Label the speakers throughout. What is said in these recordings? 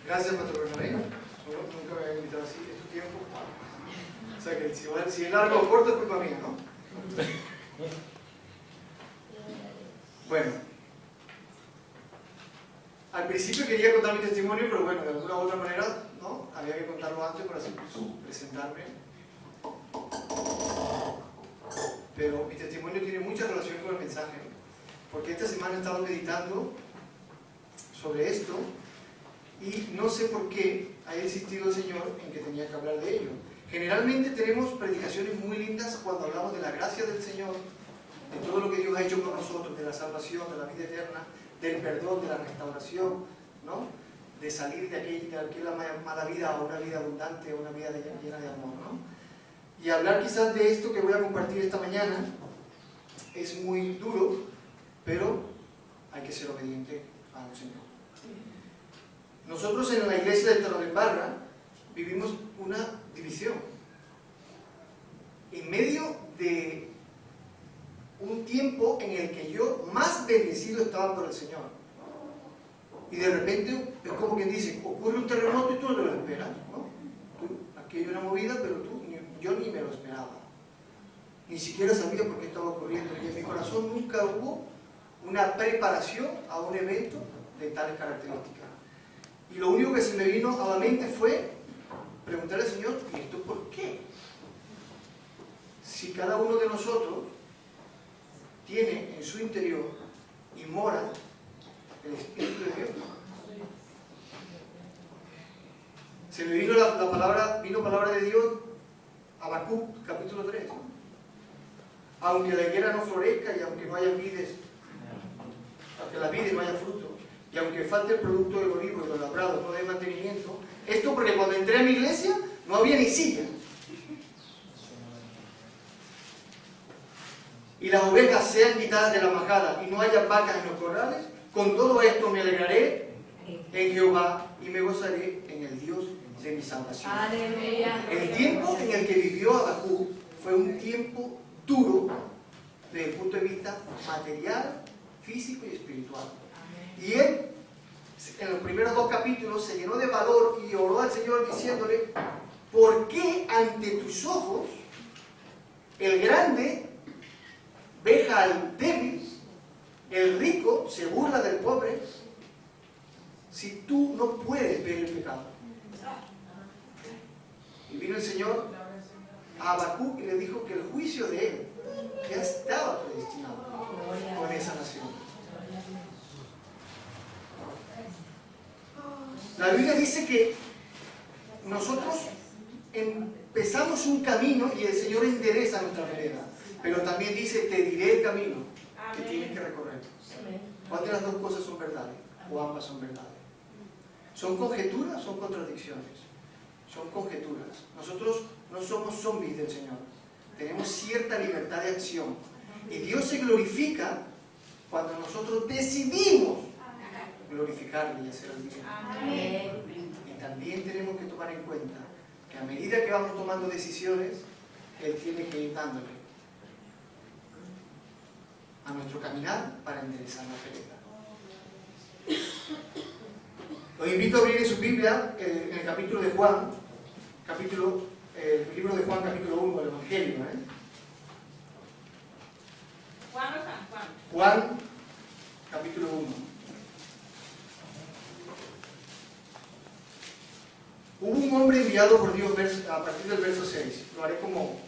Speaker 1: Gracias, Pastor Bernabé. Nunca me había invitado así en tu tiempo. O sea que si es largo o corto es culpa mía, ¿no? Bueno. Al principio quería contar mi testimonio, pero bueno, de alguna u otra manera, ¿no? Había que contarlo antes para presentarme. Pero mi testimonio tiene mucha relación con el mensaje, porque esta semana he estado meditando sobre esto y no sé por qué ha insistido el Señor en que tenía que hablar de ello. Generalmente tenemos predicaciones muy lindas cuando hablamos de la gracia del Señor, de todo lo que Dios ha hecho por nosotros, de la salvación, de la vida eterna, del perdón, de la restauración, ¿no? De salir de aquella mala vida a una vida abundante, a una vida llena de amor, ¿no? Y hablar quizás de esto que voy a compartir esta mañana es muy duro, pero hay que ser obediente al Señor. Nosotros en la iglesia de Torredembarra vivimos una división. En medio de un tiempo en el que yo más bendecido estaba por el Señor. Y de repente es como quien dice, ocurre un terremoto y tú no te lo esperas, ¿no? Aquí hay una movida, pero yo ni me lo esperaba. Ni siquiera sabía por qué estaba ocurriendo. Y en mi corazón nunca hubo una preparación a un evento de tales características. Y lo único que se me vino a la mente fue preguntarle al Señor, ¿y esto por qué? Si cada uno de nosotros tiene en su interior y mora el Espíritu de Dios. Se me vino palabra de Dios, Habacuc, capítulo 3. Aunque la higuera no florezca y aunque no haya vides, aunque las vides no haya fruto, y aunque falte el producto del olivo y los labrados no dé mantenimiento, esto porque cuando entré a mi iglesia no había ni silla. Y las ovejas sean quitadas de la majada y no haya vacas en los corrales, con todo esto me alegraré en Jehová y me gozaré en el Dios de mi salvación. Aleluya. El tiempo en el que vivió Habacuc fue un tiempo duro desde el punto de vista material, físico y espiritual. Y él, en los primeros 2 capítulos, se llenó de valor y oró al Señor diciéndole, ¿por qué ante tus ojos el grande veja al débil, el rico se burla del pobre, si tú no puedes ver el pecado? Y vino el Señor a Habacuc y le dijo que el juicio de él ya estaba predestinado con esa nación. La Biblia dice que nosotros empezamos un camino y el Señor endereza nuestra vereda. Pero también dice, te diré el camino que tienes que recorrer. ¿Cuál de las dos cosas son verdades? ¿O ambas son verdades? ¿Son conjeturas o son contradicciones? Son conjeturas. Nosotros no somos zombies del Señor. Tenemos cierta libertad de acción. Y Dios se glorifica cuando nosotros decidimos glorificarle y hacer el bien. Y también tenemos que tomar en cuenta que a medida que vamos tomando decisiones, Él tiene que ir dándole a nuestro caminar para enderezar la vereda. Los invito a abrir en su Biblia en el capítulo de Juan, el libro de Juan, capítulo 1, el Evangelio. Juan, capítulo 1. Hubo un hombre enviado por Dios, a partir del verso 6. Lo haré como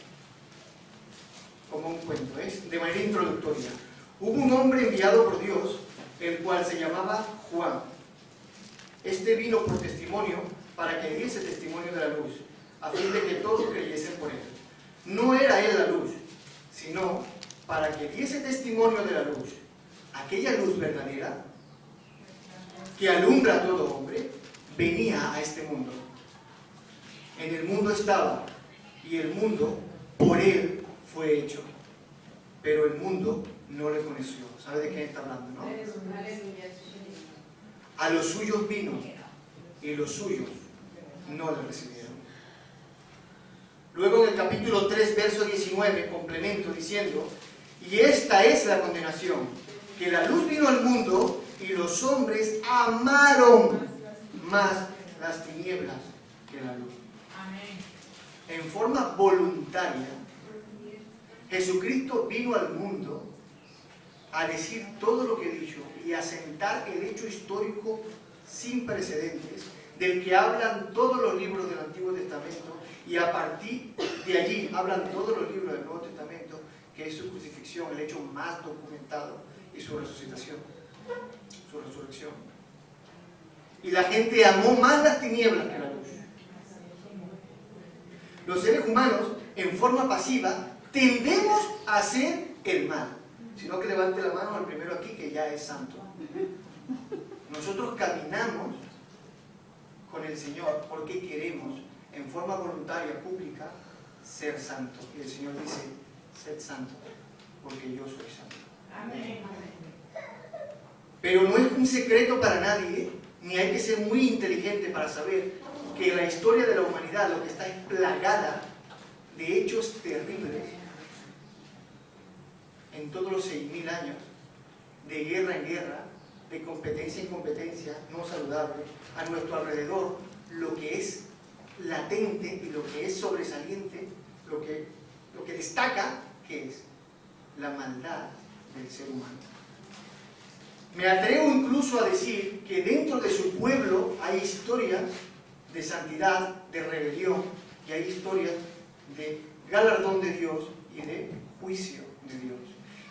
Speaker 1: un cuento, de manera introductoria. Hubo un hombre enviado por Dios, el cual se llamaba Juan. Este vino por testimonio para que diese testimonio de la luz, a fin de que todos creyesen por él. No era él la luz, sino para que diese testimonio de la luz, aquella luz verdadera que alumbra a todo hombre, venía a este mundo. En el mundo estaba, y el mundo por él fue hecho, pero el mundo no le conoció. ¿Sabe de qué está hablando, no? A los suyos vino, y los suyos no le recibieron. Luego en el capítulo 3, verso 19, complemento diciendo, y esta es la condenación, que la luz vino al mundo, y los hombres amaron más las tinieblas que la luz.
Speaker 2: Amén.
Speaker 1: En forma voluntaria, Jesucristo vino al mundo a decir todo lo que he dicho y a sentar el hecho histórico sin precedentes del que hablan todos los libros del Antiguo Testamento, y a partir de allí hablan todos los libros del Nuevo Testamento, que es su crucifixión, el hecho más documentado, y su resucitación, su resurrección. Y la gente amó más las tinieblas que la luz. Los seres humanos, en forma pasiva, tendemos a hacer el mal. Si no, que levante la mano el primero aquí, que ya es santo. Nosotros caminamos con el Señor porque queremos, en forma voluntaria, pública, ser santos. Y el Señor dice: sed santos, porque yo soy santo.
Speaker 2: Amén.
Speaker 1: Pero no es un secreto para nadie, ni hay que ser muy inteligente para saber que la historia de la humanidad lo que está es plagada de hechos terribles en todos los 6.000 años, de guerra en guerra, de competencia en competencia no saludable, a nuestro alrededor. Lo que es latente y lo que es sobresaliente, lo que destaca, que es la maldad del ser humano. Me atrevo incluso a decir que dentro de su pueblo hay historias de santidad, de rebelión, y hay historias de galardón de Dios y de juicio de Dios.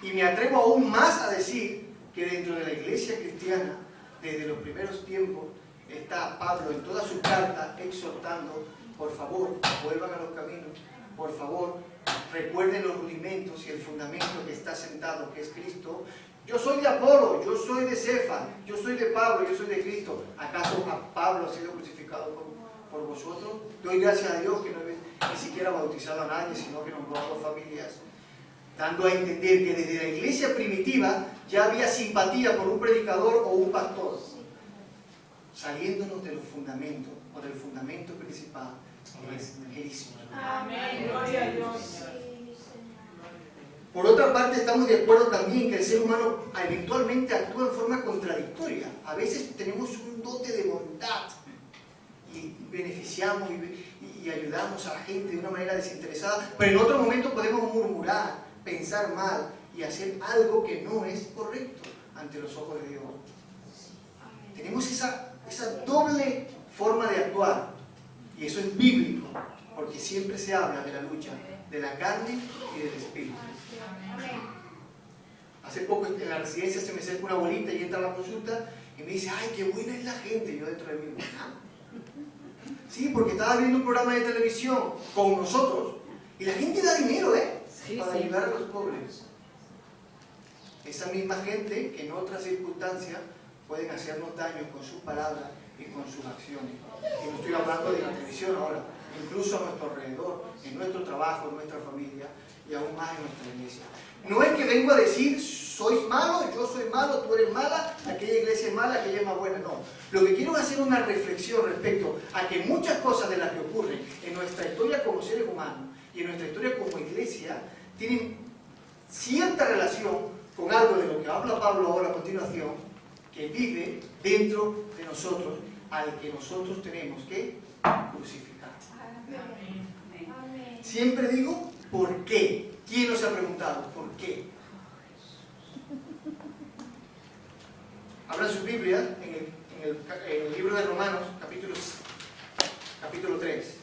Speaker 1: Y me atrevo aún más a decir que dentro de la iglesia cristiana, desde los primeros tiempos, está Pablo en toda su carta exhortando: por favor, vuelvan a los caminos, por favor, recuerden los rudimentos y el fundamento que está sentado, que es Cristo. Yo soy de Apolo, yo soy de Cefa, yo soy de Pablo, yo soy de Cristo. ¿Acaso Pablo ha sido crucificado por vosotros? Doy gracias a Dios que no he ni siquiera bautizado a nadie, sino que nombró a 2 familias, dando a entender que desde la iglesia primitiva ya había simpatía por un predicador o un pastor, saliéndonos de los fundamentos, o del fundamento principal, que es Cristo.
Speaker 2: Amén. Gloria a Dios.
Speaker 1: Por otra parte, estamos de acuerdo también que el ser humano eventualmente actúa en forma contradictoria. A veces tenemos un dote de bondad y beneficiamos y ayudamos a la gente de una manera desinteresada, pero en otro momento podemos murmurar, pensar mal y hacer algo que no es correcto ante los ojos de Dios. Tenemos esa doble forma de actuar, y eso es bíblico, porque siempre se habla de la lucha de la carne y del espíritu. Hace poco en la residencia se me acerca una abuelita y entra a la consulta y me dice: ay, qué buena es la gente. Yo dentro de mí: sí, porque estaba viendo un programa de televisión con nosotros y la gente da dinero, para ayudar a los pobres. Esa misma gente que en otras circunstancias pueden hacernos daño con sus palabras y con sus acciones. Y no estoy hablando de la televisión ahora, incluso a nuestro alrededor, en nuestro trabajo, en nuestra familia y aún más en nuestra iglesia. No es que vengo a decir: sois malos, yo soy malo, tú eres mala, aquella iglesia es mala, aquella es más buena. No. Lo que quiero es hacer una reflexión respecto a que muchas cosas de las que ocurren en nuestra historia como seres humanos y en nuestra historia como iglesia tienen cierta relación con algo de lo que habla Pablo ahora a continuación, que vive dentro de nosotros, al que nosotros tenemos que crucificar. Siempre digo: ¿por qué? ¿Quién nos ha preguntado? ¿Por qué? Abran sus Biblias en el libro de Romanos, capítulo 3.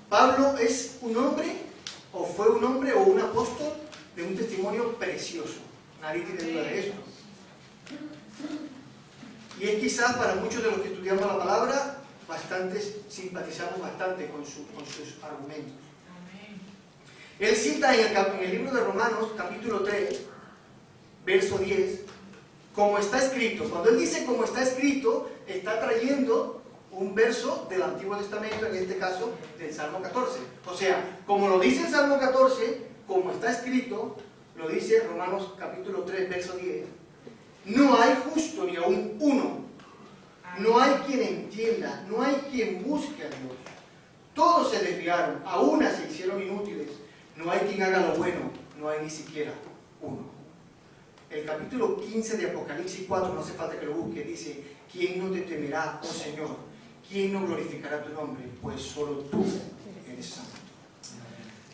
Speaker 1: Pablo es un hombre, o fue un hombre, o un apóstol de un testimonio precioso. Nadie tiene duda de eso. Y es quizás para muchos de los que estudiamos la palabra, simpatizamos bastante con sus argumentos. Él cita en el libro de Romanos, capítulo 3, verso 10, como está escrito. Cuando él dice como está escrito, está trayendo un verso del Antiguo Testamento, en este caso del Salmo 14. O sea, como lo dice el Salmo 14, como está escrito, lo dice Romanos capítulo 3, verso 10. No hay justo ni aún uno. No hay quien entienda, no hay quien busque a Dios. Todos se desviaron, a una se hicieron inútiles. No hay quien haga lo bueno, no hay ni siquiera uno. el capítulo 15 de Apocalipsis 4, no hace falta que lo busque, dice: ¿quién no te temerá, oh Señor? ¿Quién no glorificará tu nombre? Pues solo tú eres santo.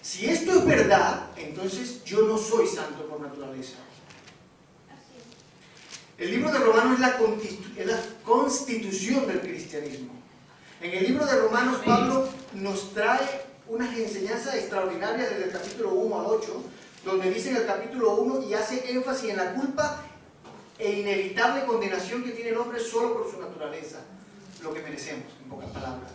Speaker 1: Si esto es verdad, entonces yo no soy santo por naturaleza. El libro de Romanos es la constitución del cristianismo. En el libro de Romanos, Pablo nos trae unas enseñanzas extraordinarias desde el capítulo 1 al 8, donde dice en el capítulo 1 y hace énfasis en la culpa e inevitable condenación que tiene el hombre solo por su naturaleza, lo que merecemos, en pocas palabras.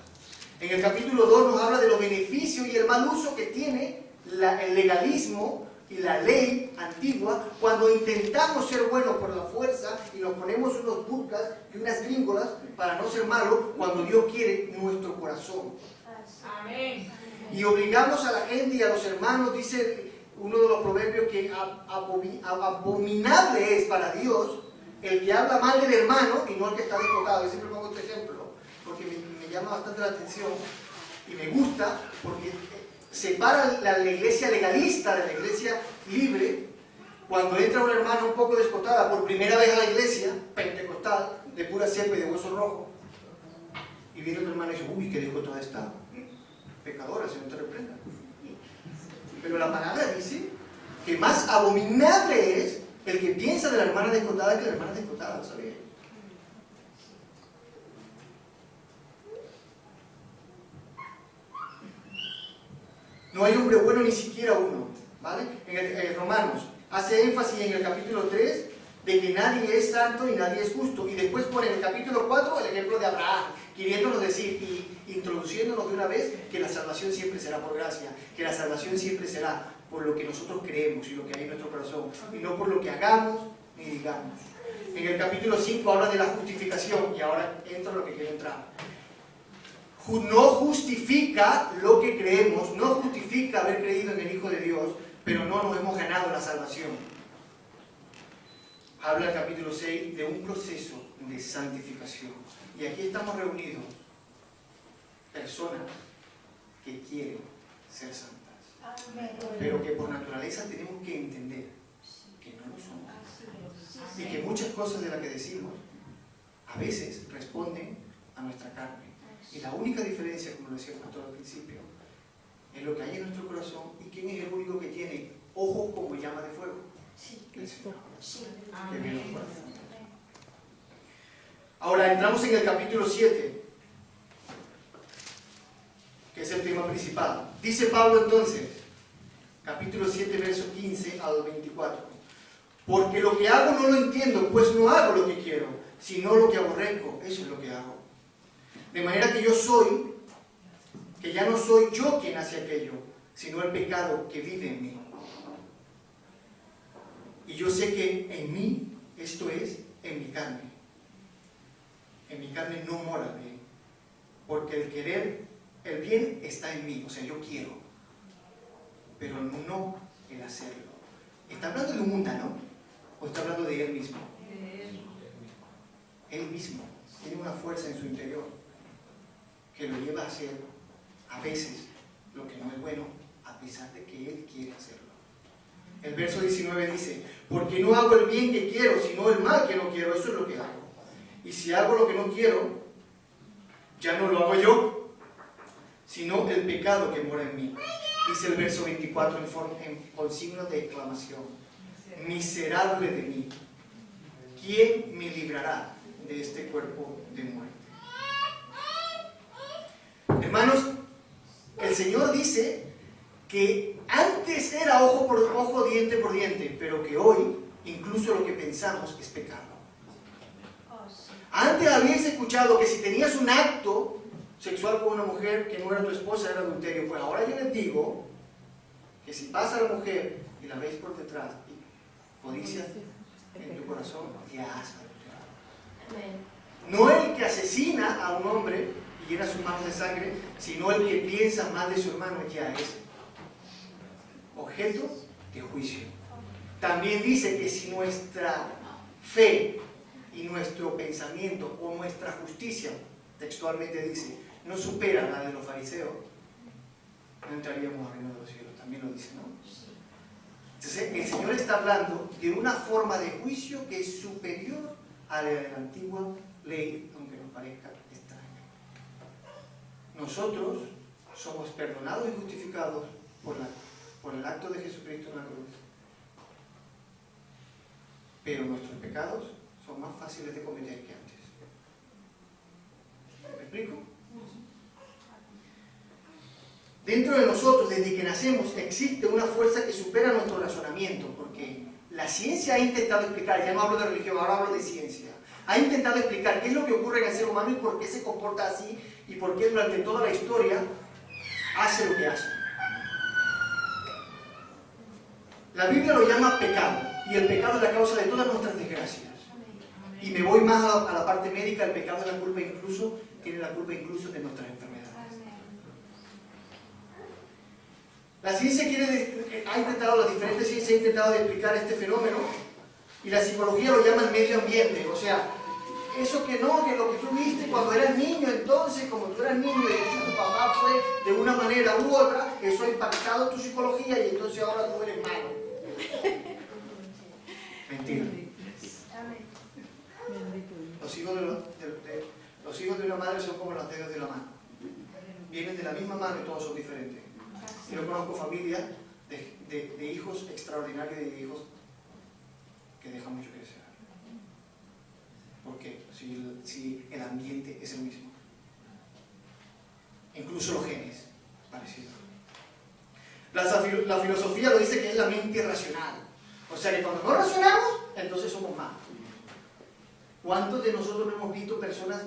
Speaker 1: En el capítulo 2 nos habla de los beneficios y el mal uso que tiene el legalismo y la ley antigua cuando intentamos ser buenos por la fuerza y nos ponemos unos burkas y unas gringolas para no ser malos cuando Dios quiere nuestro corazón.
Speaker 2: Amén.
Speaker 1: Y obligamos a la gente y a los hermanos, dice uno de los proverbios, que abominable es para Dios el que habla mal del hermano y no el que está descotado. Yo siempre pongo este ejemplo porque me llama bastante la atención y me gusta, porque separa la iglesia legalista de la iglesia libre. Cuando entra una hermana un poco descotada por primera vez a la iglesia pentecostal, de pura cepa y de hueso rojo, y viene otra hermana y dice: uy, qué descotada está. Pecadora, Señor te reprenda. Pero la palabra dice que más abominable es el que piensa de la hermana descotada que la hermana descotada, ¿lo sabía? No hay hombre bueno, ni siquiera uno, ¿vale? En Romanos hace énfasis en el capítulo 3 de que nadie es santo y nadie es justo, y después pone en el capítulo 4 el ejemplo de Abraham, queriéndonos decir y introduciéndonos de una vez que la salvación siempre será por gracia, que la salvación siempre será por lo que nosotros creemos y lo que hay en nuestro corazón, y no por lo que hagamos ni digamos. En el capítulo 5 habla de la justificación, y ahora entro a lo que quiero entrar. No justifica lo que creemos, no justifica haber creído en el Hijo de Dios, pero no nos hemos ganado la salvación. Habla el capítulo 6 de un proceso de santificación. Y aquí estamos reunidos personas que quieren ser santas, pero que por naturaleza tenemos que entender que no lo somos. Y que muchas cosas de las que decimos a veces responden a nuestra carne. Y la única diferencia, como lo decía el pastor al principio, es lo que hay en nuestro corazón y quién es el único que tiene ojos como llama de fuego. El Señor. Que ve los corazones. Ahora entramos en el capítulo 7, que es el tema principal. Dice Pablo entonces, capítulo 7, versos 15 al 24: porque lo que hago no lo entiendo, pues no hago lo que quiero, sino lo que aborrezco, eso es lo que hago. De manera que que ya no soy yo quien hace aquello, sino el pecado que vive en mí. Y yo sé que en mí, esto es, en mi carne no mora el bien, porque el querer el bien está en mí, o sea, yo quiero, pero no el hacerlo. ¿Está hablando de un mundano o está hablando de él mismo? Él mismo tiene una fuerza en su interior que lo lleva a hacer a veces lo que no es bueno, a pesar de que él quiere hacerlo. El verso 19 dice: porque no hago el bien que quiero, sino el mal que no quiero, eso es lo que hago. Y si hago lo que no quiero, ya no lo hago yo, sino el pecado que mora en mí. Dice el verso 24 con signo de exclamación: miserable de mí, ¿quién me librará de este cuerpo de muerte? Hermanos, el Señor dice que antes era ojo por ojo, diente por diente, pero que hoy incluso lo que pensamos es pecado. Antes habíais escuchado que si tenías un acto sexual con una mujer que no era tu esposa, era adulterio. Pues ahora yo les digo que si pasa a la mujer y la veis por detrás y codicia en tu corazón, ya has adulterado. No el que asesina a un hombre y llena sus manos de sangre, sino el que piensa mal de su hermano, ya es objeto de juicio. También dice que si nuestra fe y nuestro pensamiento o nuestra justicia, textualmente dice, no supera la de los fariseos, no entraríamos al reino de los cielos. También lo dice, ¿no? Entonces, el Señor está hablando de una forma de juicio que es superior a la de la antigua ley, aunque nos parezca extraño. Nosotros somos perdonados y justificados por el acto de Jesucristo en la cruz. Pero nuestros pecados son más fáciles de cometer que antes. ¿Me explico? Dentro de nosotros, desde que nacemos, existe una fuerza que supera nuestro razonamiento, porque la ciencia ha intentado explicar, ya no hablo de religión, ahora hablo de ciencia, ha intentado explicar qué es lo que ocurre en el ser humano y por qué se comporta así y por qué durante toda la historia hace lo que hace. La Biblia lo llama pecado, y el pecado es la causa de todas nuestras desgracias. Y me voy más a la parte médica, el pecado es la culpa incluso, tiene la culpa incluso de nuestras enfermedades. La ciencia las diferentes ciencias han intentado explicar este fenómeno, y la psicología lo llama el medio ambiente, o sea, eso que lo que tú viste cuando eras niño, entonces, como tú eras niño y tu papá fue de una manera u otra, eso ha impactado tu psicología y entonces ahora tú eres malo. Mentira. Los hijos de una madre son como los dedos de la mano. Vienen de la misma mano y todos son diferentes. Yo conozco familias de hijos extraordinarios y de hijos que dejan mucho que desear. ¿Por qué? Si el ambiente es el mismo. Incluso los genes, parecidos. La filosofía lo dice que es la mente irracional. O sea que cuando no razonamos, entonces somos malos. ¿Cuántos de nosotros hemos visto personas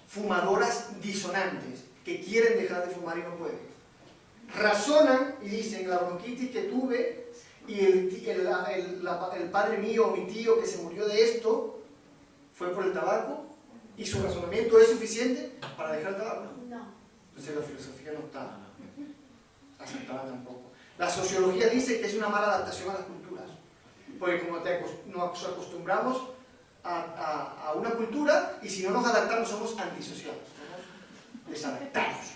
Speaker 1: fumadoras disonantes que quieren dejar de fumar y no pueden? Razonan y dicen, la bronquitis que tuve y el padre mío o mi tío que se murió de esto fue por el tabaco, y su razonamiento es suficiente para dejar el tabaco. No. Entonces la filosofía no está aceptada tampoco. La sociología dice que es una mala adaptación a las culturas, porque como nos acostumbramos a una cultura, y si no nos adaptamos somos antisociales, somos desadaptados.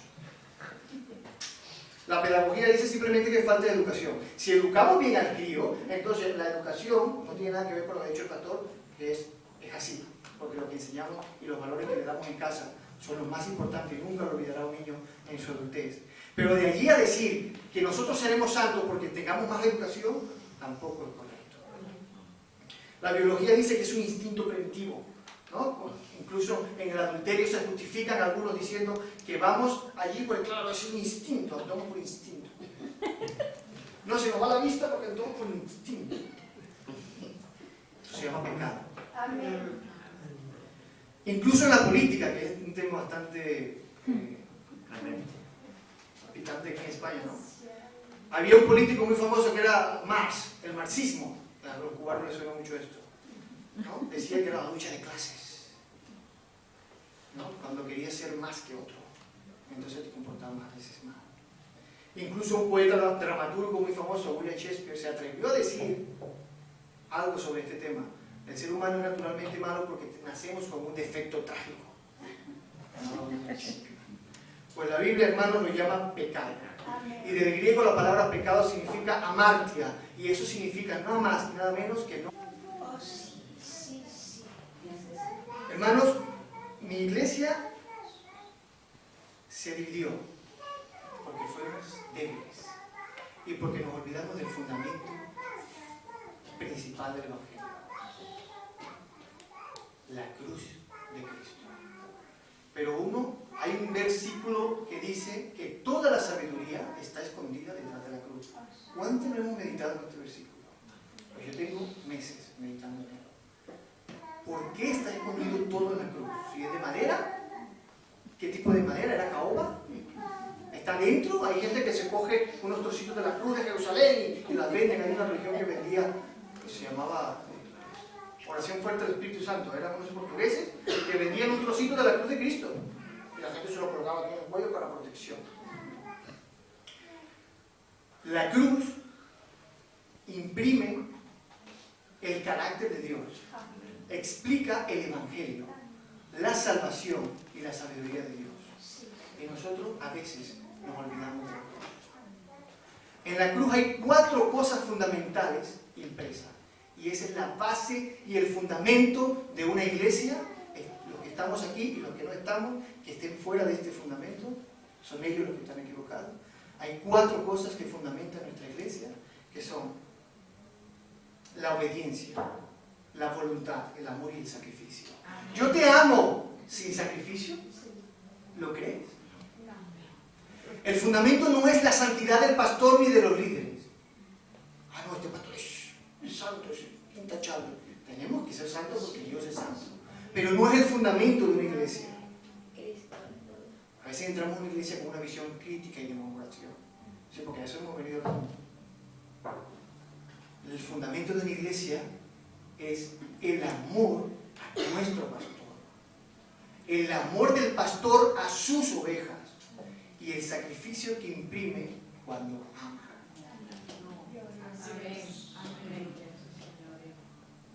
Speaker 1: La pedagogía dice simplemente que falta de educación. Si educamos bien al crío, entonces la educación no tiene nada que ver con lo que ha dicho el pastor, que es así, porque lo que enseñamos y los valores que le damos en casa son los más importantes y nunca lo olvidará un niño en su adultez. Pero de allí a decir que nosotros seremos santos porque tengamos más educación, tampoco es correcto. La biología dice que es un instinto primitivo, ¿no? Incluso en el adulterio se justifican algunos diciendo que vamos allí porque claro, es un instinto, actuamos por instinto. No se nos va la vista porque actuamos por instinto. Eso se llama pecado. Amén. Incluso en la política, que es un tema bastante picante aquí en España, ¿no? Había un político muy famoso que era Marx, el marxismo. A los cubanos les suena mucho esto, ¿no? Decía que era la lucha de clases, ¿no? Cuando quería ser más que otro, entonces te comportabas más veces mal. Incluso un poeta dramaturgo muy famoso, William Shakespeare, se atrevió a decir algo sobre este tema. El ser humano es naturalmente malo porque nacemos con un defecto trágico. Pues la Biblia, hermanos, lo llama pecado. Y del griego la palabra pecado significa amartia, y eso significa nada más y nada menos que no. Hermanos, mi iglesia se dividió porque fuimos débiles y porque nos olvidamos del fundamento principal del Evangelio, la cruz de Cristo. Pero hay un versículo que dice que toda la sabiduría está escondida detrás de la cruz. ¿Cuánto no hemos meditado en este versículo? Pues yo tengo meses meditando en él. ¿Por qué está escondido todo en la cruz? Si es de madera, ¿qué tipo de madera? ¿Era caoba? ¿Está dentro? Hay gente que se coge unos trocitos de la cruz de Jerusalén y las venden. Hay una religión que vendía, que se llamaba Oración Fuerte del Espíritu Santo. Eran unos portugueses que vendían un trocito de la cruz de Cristo. Y la gente se lo colocaba aquí en el cuello para protección. La cruz imprime el carácter de Dios. Explica el Evangelio, la salvación y la sabiduría de Dios. Y nosotros a veces nos olvidamos de la cruz. En la cruz hay 4 cosas fundamentales impresas. Y esa es la base y el fundamento de una iglesia. Los que estamos aquí y los que no estamos, que estén fuera de este fundamento, son ellos los que están equivocados. Hay 4 cosas que fundamentan nuestra iglesia, que son la obediencia, la voluntad, el amor y el sacrificio. Yo te amo sin sacrificio. ¿Lo crees? El fundamento no es la santidad del pastor ni de los líderes. Ah, no, este pastor es santo, es intachable. Tenemos que ser santos porque Dios es santo. Pero no es el fundamento de una iglesia. A veces entramos en una iglesia con una visión crítica y de murmuración. Sí, porque a eso hemos venido al mundo. El fundamento de una iglesia es el amor a nuestro pastor. El amor del pastor a sus ovejas. Y el sacrificio que imprime cuando ama.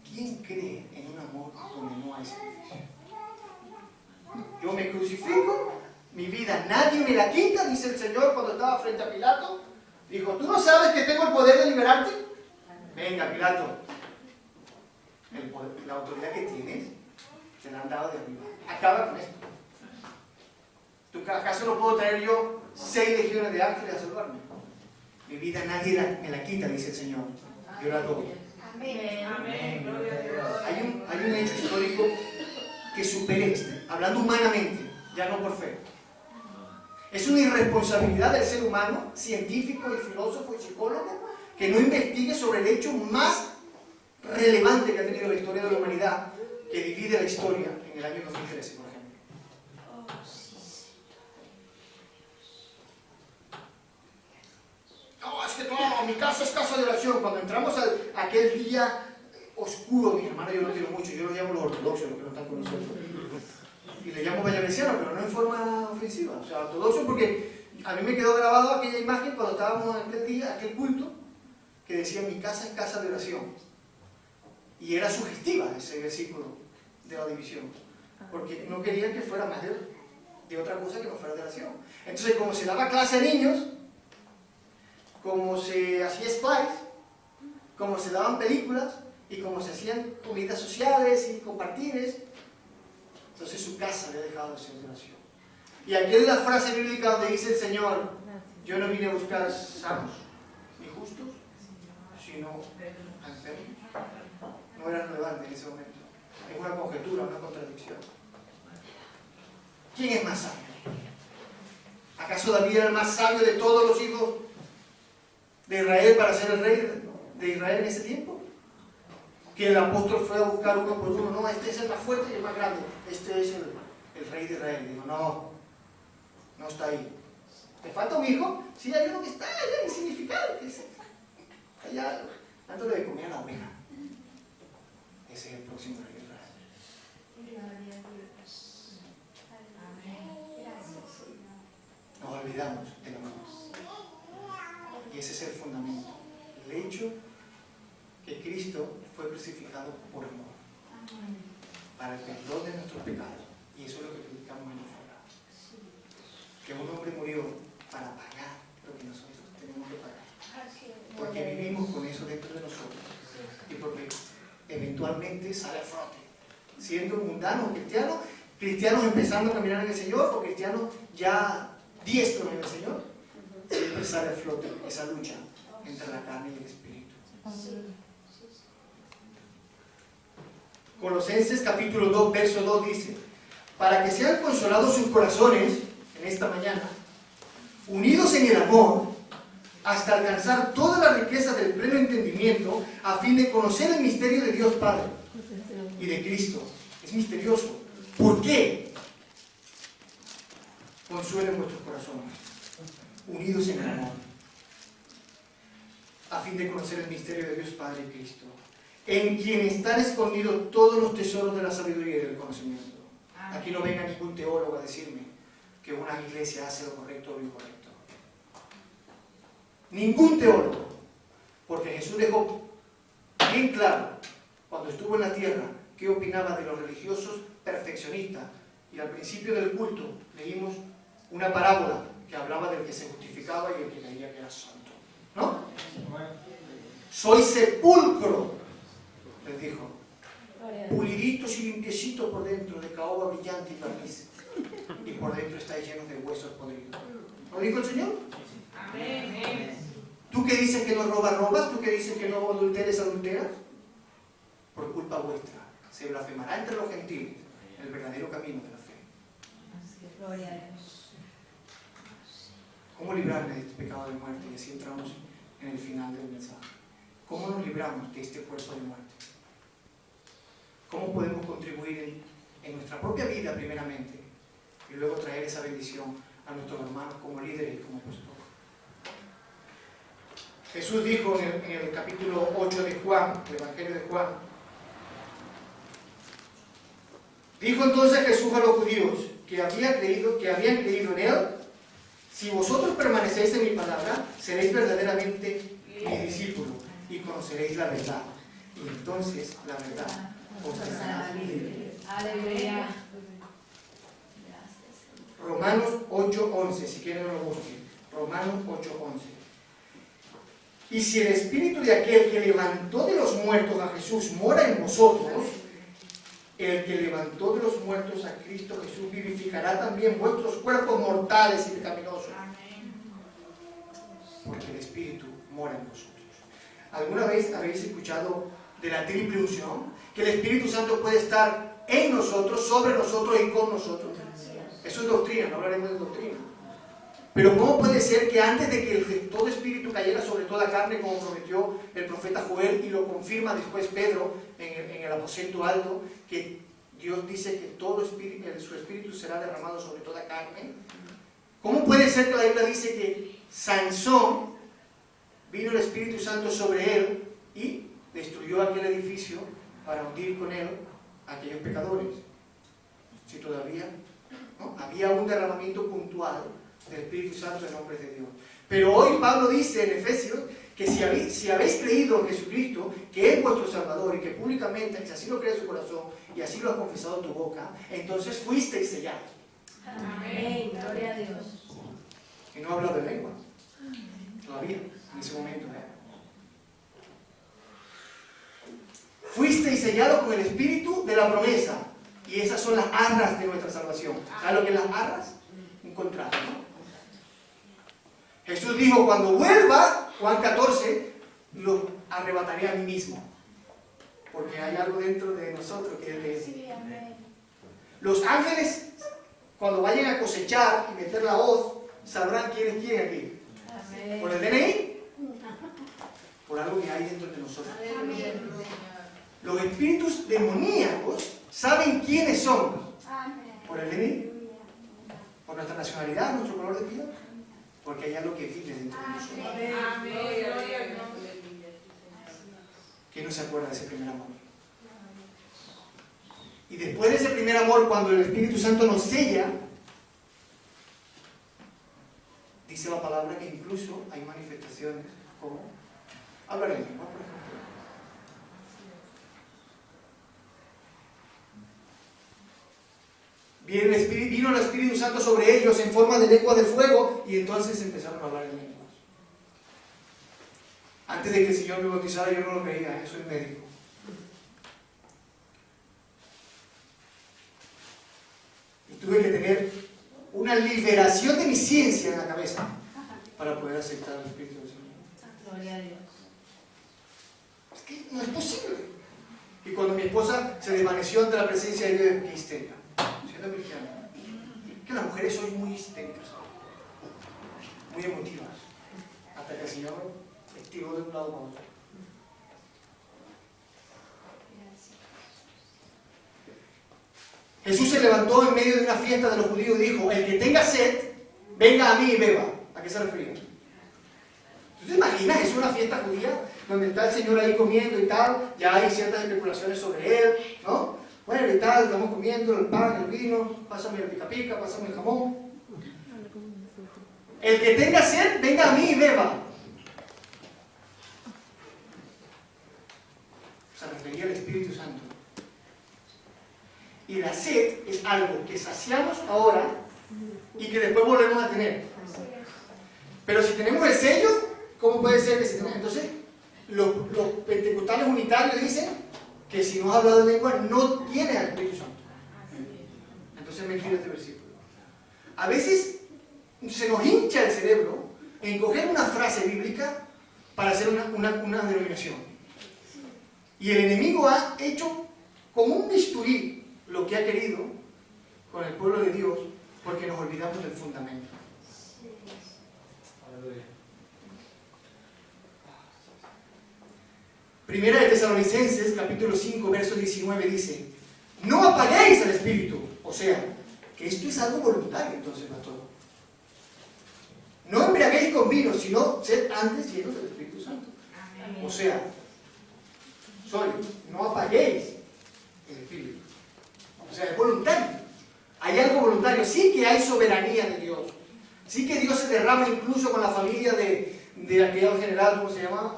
Speaker 1: ¿Quién cree en un amor donde no hay sacrificio? Yo me crucifico, mi vida nadie me la quita, dice el Señor cuando estaba frente a Pilato. Dijo, ¿tú no sabes que tengo el poder de liberarte? Venga, Pilato. La autoridad que tienes, te la han dado de arriba. Acaba con esto. ¿Acaso no puedo traer yo 6 legiones de ángeles a salvarme? Mi vida nadie me la quita, dice el Señor. Yo la doy.
Speaker 2: Amén. Gloria a Dios.
Speaker 1: Hay un hecho histórico que supere este, hablando humanamente, ya no por fe. Es una irresponsabilidad del ser humano, científico y filósofo y psicólogo, que no investigue sobre el hecho más relevante que ha tenido la historia de la humanidad, que divide la historia en el año 2013, por ejemplo. No, es que no, mi casa es casa de oración. Cuando entramos a aquel día oscuro, mi hermano, yo lo quiero mucho, yo lo llamo los ortodoxos, los que no están con nosotros. Y le llamo vallavesiano, pero no en forma ofensiva. O sea, ortodoxo porque a mí me quedó grabado aquella imagen cuando estábamos en aquel día, aquel culto, que decía, mi casa es casa de oración. Y era sugestiva ese versículo de la división, porque no querían que fuera más de otra cosa que no fuera de oración. Entonces, como se daba clase a niños, como se hacía Spice, como se daban películas y como se hacían comidas sociales y compartires, entonces su casa le ha dejado de ser de oración. Y aquí es la frase bíblica donde dice el Señor, yo no vine a buscar sanos ni justos, sino a enfermos. No era relevante en ese momento. Es una conjetura, una contradicción. ¿Quién es más sabio? ¿Acaso David era el más sabio de todos los hijos de Israel para ser el rey de Israel en ese tiempo? Que el apóstol fue a buscar uno por uno. No, este es el más fuerte y el más grande. Este es el rey de Israel. Digo, no está ahí. ¿Te falta un hijo? Sí, hay uno que está allá, insignificante. Allá, dándole de comer a la oveja. Ese es el próximo rey de Israel. Nos olvidamos del amor. Y ese es el fundamento. El hecho que Cristo fue crucificado por amor. Para el perdón de nuestros pecados. Y eso es lo que predicamos en la fuera. Que un hombre murió para pagar lo que nosotros tenemos que pagar. Porque vivimos con eso dentro de nosotros. Y porque eventualmente sale a flote. Siendo mundanos o cristianos empezando a caminar en el Señor o cristianos ya diestros en el Señor, siempre sale a flote esa lucha entre la carne y el Espíritu. Colosenses capítulo 2, verso 2 dice, para que sean consolados sus corazones en esta mañana, unidos en el amor, hasta alcanzar toda la riqueza del pleno entendimiento, a fin de conocer el misterio de Dios Padre y de Cristo. Es misterioso. ¿Por qué? Consuelen vuestros corazones, unidos en el amor, a fin de conocer el misterio de Dios Padre y Cristo, en quien están escondidos todos los tesoros de la sabiduría y del conocimiento. Aquí no venga ningún teólogo a decirme que una iglesia hace lo correcto o lo incorrecto. Ningún teólogo, porque Jesús dejó bien claro cuando estuvo en la tierra qué opinaba de los religiosos perfeccionistas. Y al principio del culto leímos una parábola que hablaba del que se justificaba y el que creía que era santo, ¿no? Soy sepulcro, les dijo, puliditos y limpiecitos por dentro, de caoba brillante y barniz, y por dentro estáis llenos de huesos podridos. ¿Lo dijo el Señor?
Speaker 2: Amén.
Speaker 1: ¿Tú que dices que no robas, robas? ¿Tú que dices que no adulteres, adulteras? Por culpa vuestra se blasfemará entre los gentiles el verdadero camino de la fe.
Speaker 3: Gloria a Dios.
Speaker 1: ¿Cómo librarme de este pecado de muerte? Y así entramos en el final del mensaje. ¿Cómo nos libramos de este cuerpo de muerte? ¿Cómo podemos contribuir en nuestra propia vida primeramente y luego traer esa bendición a nuestros hermanos como líderes y como apóstoles? Jesús dijo en el capítulo 8 de Juan, del Evangelio de Juan, dijo entonces Jesús a los judíos que habían creído en él: si vosotros permanecéis en mi palabra, seréis verdaderamente mis discípulos y conoceréis la verdad. Y entonces la verdad os hará libres.
Speaker 3: Aleluya.
Speaker 1: Romanos 8:11, si quieren lo busquen. Romanos 8:11. Y si el espíritu de aquel que levantó de los muertos a Jesús mora en vosotros, el que levantó de los muertos a Cristo Jesús vivificará también vuestros cuerpos mortales y pecaminosos. Porque el espíritu mora en vosotros. ¿Alguna vez habéis escuchado de la triple unción? Que el Espíritu Santo puede estar en nosotros, sobre nosotros y con nosotros. Eso es doctrina, no hablaremos de doctrina. Pero ¿cómo puede ser que antes de que todo espíritu cayera sobre toda carne, como prometió el profeta Joel, y lo confirma después Pedro en el aposento alto, que Dios dice que todo su espíritu será derramado sobre toda carne? ¿Cómo puede ser que la Biblia dice que Sansón, vino el Espíritu Santo sobre él y destruyó aquel edificio para hundir con él a aquellos pecadores? Si todavía ¿no? Había un derramamiento puntual del Espíritu Santo en hombres de Dios. Pero hoy Pablo dice en Efesios que si habéis creído en Jesucristo, que es vuestro Salvador, y que públicamente, si así lo cree en su corazón y así lo has confesado en tu boca, entonces fuisteis sellados.
Speaker 3: Amén. Gloria a Dios.
Speaker 1: Y no habla de lengua todavía en ese momento. Fuisteis sellados con el Espíritu de la promesa, y esas son las arras de nuestra salvación. ¿Sabes lo que es las arras? Un contrato, ¿no? Jesús dijo: cuando vuelva, Juan 14, los arrebataré a mí mismo, porque hay algo dentro de nosotros que es de Él. Los ángeles, cuando vayan a cosechar y meter la hoz, sabrán quién es quién aquí. ¿Por el DNI? Por algo que hay dentro de nosotros. Los espíritus demoníacos saben quiénes somos. ¿Por el DNI? ¿Por nuestra nacionalidad, nuestro color de piel? Porque hay algo que vive dentro de nosotros. ¿Quién no se acuerda de ese primer amor? Y después de ese primer amor, cuando el Espíritu Santo nos sella, dice la palabra que incluso hay manifestaciones como hablar en lengua, por ejemplo. Vino el Espíritu Santo sobre ellos en forma de lengua de fuego, y entonces empezaron a hablar en lenguas. Antes de que el Señor me bautizara, yo no lo creía, soy médico. Y tuve que tener una liberación de mi ciencia en la cabeza para poder aceptar el Espíritu del Señor.
Speaker 3: Gloria a Dios.
Speaker 1: Es que no es posible. Y cuando mi esposa se desvaneció ante la presencia de Dios, qué histeria. Siendo cristiana, que las mujeres son muy histéricas, muy emotivas, hasta que el Señor estiró de un lado para otro. Jesús se levantó en medio de una fiesta de los judíos y dijo: el que tenga sed, venga a mí y beba. ¿A qué se refería? ¿Tú te imaginas? Es una fiesta judía donde está el Señor ahí comiendo y tal. Ya hay ciertas especulaciones sobre él, ¿no? Bueno, y tal, estamos comiendo el pan, el vino, pásame el pica pica, pásame el jamón. El que tenga sed, venga a mí y beba. Se refería al Espíritu Santo. Y la sed es algo que saciamos ahora y que después volvemos a tener. Pero si tenemos el sello, ¿Cómo puede ser que si no? Entonces, los pentecostales unitarios dicen que si no has hablado en lengua no tienes al Espíritu Santo. Entonces me quiero este versículo. A veces se nos hincha el cerebro en coger una frase bíblica para hacer una denominación. Y el enemigo ha hecho como un bisturí lo que ha querido con el pueblo de Dios, porque nos olvidamos del fundamento. Primera de Tesalonicenses, capítulo 5, verso 19 dice: no apaguéis al Espíritu. O sea, que esto es algo voluntario, entonces, pastor. No embriaguéis con vino, sino sed antes llenos del Espíritu Santo. O sea, no apaguéis el Espíritu. O sea, es voluntario. Hay algo voluntario. Sí que hay soberanía de Dios. Sí que Dios se derrama incluso con la familia de aquel general, ¿cómo se llamaba?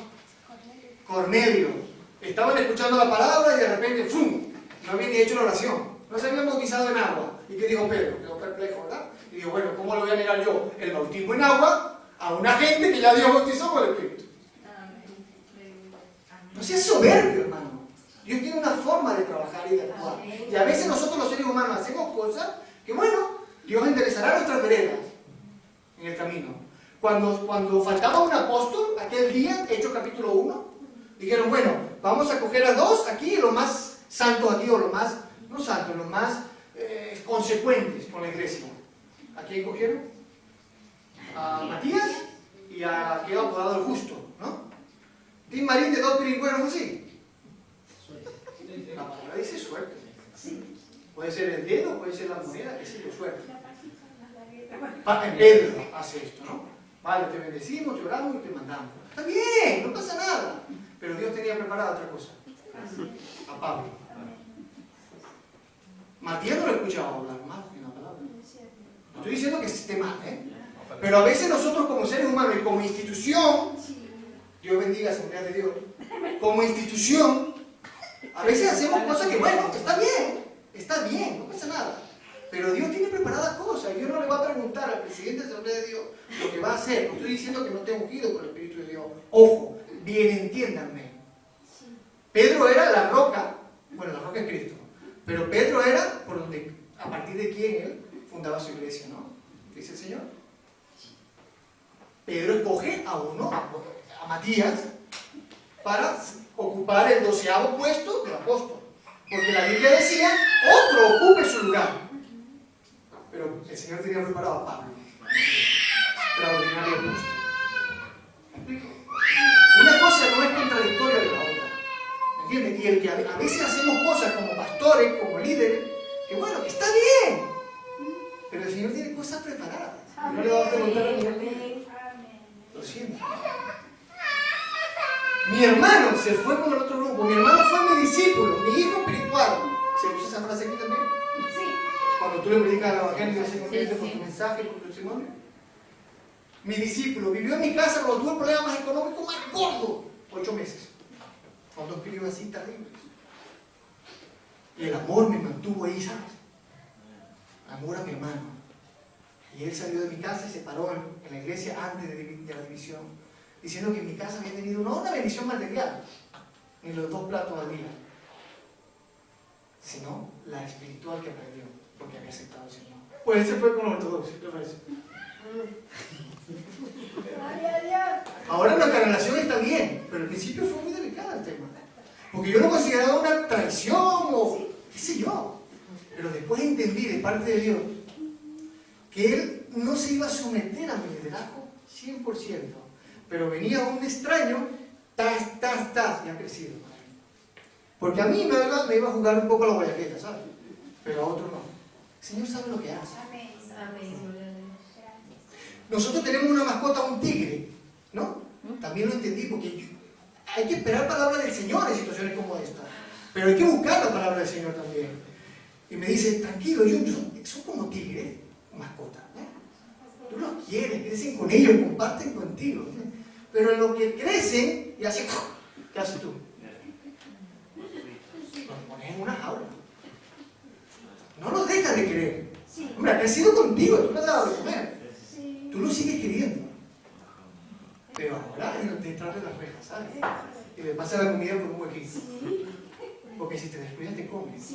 Speaker 1: Cornelio. Estaban escuchando la palabra y de repente, ¡fum!, no habían ni hecho la oración. No se habían bautizado en agua. ¿Y qué dijo Pedro? Quedó perplejo, ¿verdad? Y dijo, bueno, ¿cómo le voy a negar yo el bautismo en agua a una gente que ya Dios bautizó con el Espíritu? No seas soberbio, hermano. Dios tiene una forma de trabajar y de actuar. Y a veces nosotros los seres humanos hacemos cosas que, bueno, Dios enderezará nuestras veredas en el camino. Cuando faltaba un apóstol, aquel día, Hechos capítulo 1, dijeron, bueno, vamos a coger a dos aquí, los más santos aquí, o los más, no santos, los más consecuentes con la iglesia. ¿A quién cogieron? A Matías y a quien apodado el justo, ¿no? Tim Marín de dos piringueros así. La palabra dice suerte. Puede ser el dedo, puede ser la moneda, que sé yo, suerte. Pedro hace esto, ¿no? Vale, te bendecimos, te oramos y te mandamos. Está bien, no pasa nada. Pero Dios tenía preparada otra cosa. A Pablo. Matías no lo escuchaba hablar más que una palabra. No estoy diciendo que esté mal, ¿eh? Pero a veces nosotros como seres humanos y como institución, Dios bendiga a la Asamblea de Dios, como institución, a veces hacemos cosas que, bueno, está bien, no pasa nada. Pero Dios tiene preparadas cosas. Dios no le va a preguntar al presidente de la Asamblea de Dios lo que va a hacer. No estoy diciendo que no esté ungido con el Espíritu de Dios. Ojo, bien entiéndanme. Pedro era la roca, bueno, la roca es Cristo, pero Pedro era por donde, a partir de quien él fundaba su iglesia, ¿no? Dice el Señor. Pedro escoge a uno, a Matías, para ocupar el 12º puesto del apóstol. Porque la Biblia decía, otro ocupe su lugar. Pero el Señor tenía preparado a Pablo. Extraordinario apóstol. ¿Me explico? Una cosa no es contradictoria de la otra. ¿Me entiendes? Y el que a veces hacemos cosas como pastores, como líderes, que bueno, que está bien. Pero el Señor tiene cosas preparadas. Y no le va a preguntar a ningún. Lo siento. Mi hermano se fue con el otro grupo. Mi hermano fue mi discípulo, mi hijo espiritual. ¿Se usa esa frase aquí también? Sí. Cuando tú le predicas al evangelio y se convierte por tu mensaje, por tu testimonio. Mi discípulo vivió en mi casa cuando tuve el problema más económico más gordo. 8 meses. Con 2 críos así terribles. Y el amor me mantuvo ahí, ¿sabes? Amor a mi hermano. Y él salió de mi casa y se paró en la iglesia antes de la división, diciendo que en mi casa había tenido no una bendición material, ni los 2 platos al día, sino la espiritual que aprendió, porque había aceptado al Señor. Pues él se fue con los ortodoxos, ¿qué te parece? Ahora nuestra relación está bien, pero al principio fue muy delicado el tema, porque yo lo consideraba una traición o qué sé yo, pero después entendí de parte de Dios que él no se iba a someter a mi liderazgo 100%, pero venía un extraño, y ha crecido. Porque a mí me iba a jugar un poco la guayaqueta, ¿sabes? Pero a otros no. El Señor sabe lo que hace. Nosotros tenemos una mascota, un tigre, ¿no? También lo entendí, porque hay que esperar palabra del Señor en situaciones como esta, pero hay que buscar la palabra del Señor también. Y me dice, tranquilo, son como tigres, mascota, ¿no? Tú los quieres, crecen con ellos, comparten contigo, ¿no? Pero en lo que crecen y hacen, ¿qué haces tú? Los pones en una jaula. No los dejas de querer. Hombre, ha crecido contigo, tú le has dado de comer. Tú lo sigues queriendo. Pero ahora detrás de las rejas, ¿sabes? Y le pasa la comida por un huequito. Porque si te descuidas te comes.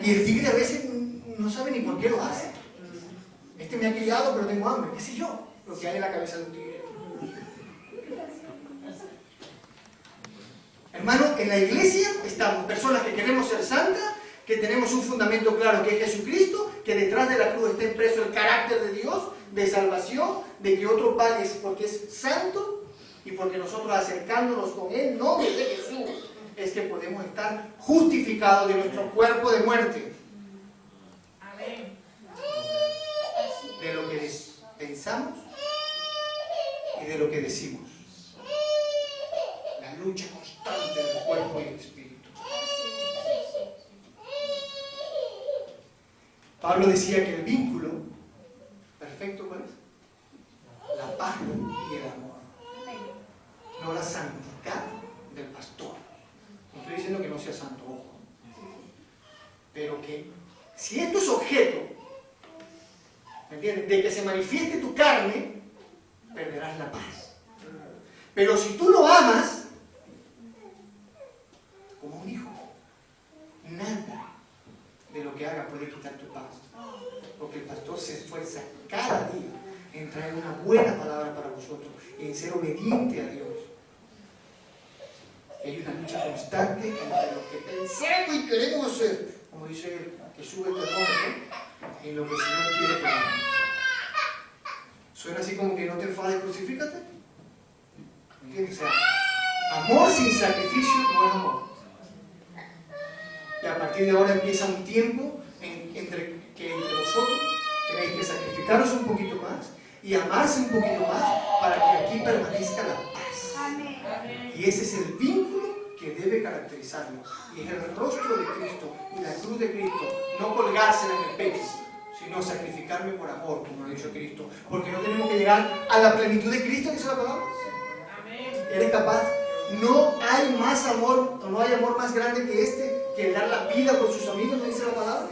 Speaker 1: Y el tigre a veces no sabe ni por qué lo hace. Este me ha criado pero tengo hambre, qué sé yo, lo que hay en la cabeza de un tigre. Hermano, en la iglesia estamos personas que queremos ser santas, que tenemos un fundamento claro que es Jesucristo, que detrás de la cruz está impreso el carácter de Dios, de salvación, de que otro pague porque es santo y porque nosotros acercándonos con Él, nombre de Jesús, es que podemos estar justificados de nuestro cuerpo de muerte.
Speaker 2: Amén.
Speaker 1: De lo que pensamos y de lo que decimos. La lucha constante del cuerpo y el espíritu. Pablo decía que el vínculo perfecto, ¿cuál es? La paz y el amor. No la santidad del pastor. No estoy diciendo que no sea santo, ojo. Pero que si esto es objeto, ¿me entiendes?, de que se manifieste tu carne, perderás la paz. Pero si tú lo amas, como un hijo, nada de lo que haga puede quitar tu paz. Porque el pastor se esfuerza cada día en traer una buena palabra para vosotros y en ser obediente a Dios. Hay una lucha constante entre lo que pensamos y queremos hacer, como dice que sube el termómetro, en lo que el Señor quiere que hagamos. Suena así como que no te enfades, crucifícate. ¿Entiendes? O sea, amor sin sacrificio no es amor. Y a partir de ahora empieza un tiempo entre vosotros tenéis que sacrificaros un poquito más y amarse un poquito más para que aquí permanezca la paz.
Speaker 2: Amén.
Speaker 1: Y ese es el vínculo que debe caracterizarnos. Y es el rostro de Cristo y la cruz de Cristo. No colgársela en el pecho, sino sacrificarme por amor, como lo ha dicho Cristo. Porque no tenemos que llegar a la plenitud de Cristo, que se la palabra.
Speaker 2: Amén.
Speaker 1: ¿Eres capaz? No hay más amor, o no hay amor más grande que este, que el dar la vida por sus amigos, ¿no dice la palabra?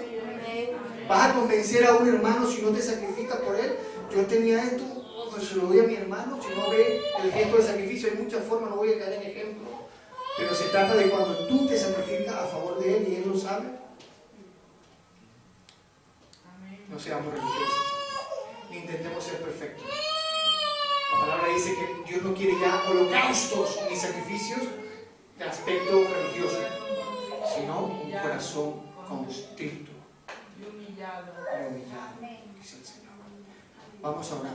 Speaker 1: ¿Vas a convencer a un hermano si no te sacrificas por él? Yo tenía esto, pues se lo doy a mi hermano, si no ve el gesto de sacrificio, hay muchas formas, no voy a caer en ejemplo. Pero se trata de cuando tú te sacrificas a favor de él y él lo sabe. No seamos religiosos, ni intentemos ser perfectos. La palabra dice que Dios no quiere ya holocaustos ni sacrificios de aspecto religioso, sino un corazón constricto
Speaker 2: Y humillado.
Speaker 1: y humillado, dice el Señor. Vamos a orar.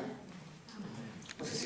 Speaker 1: No sé si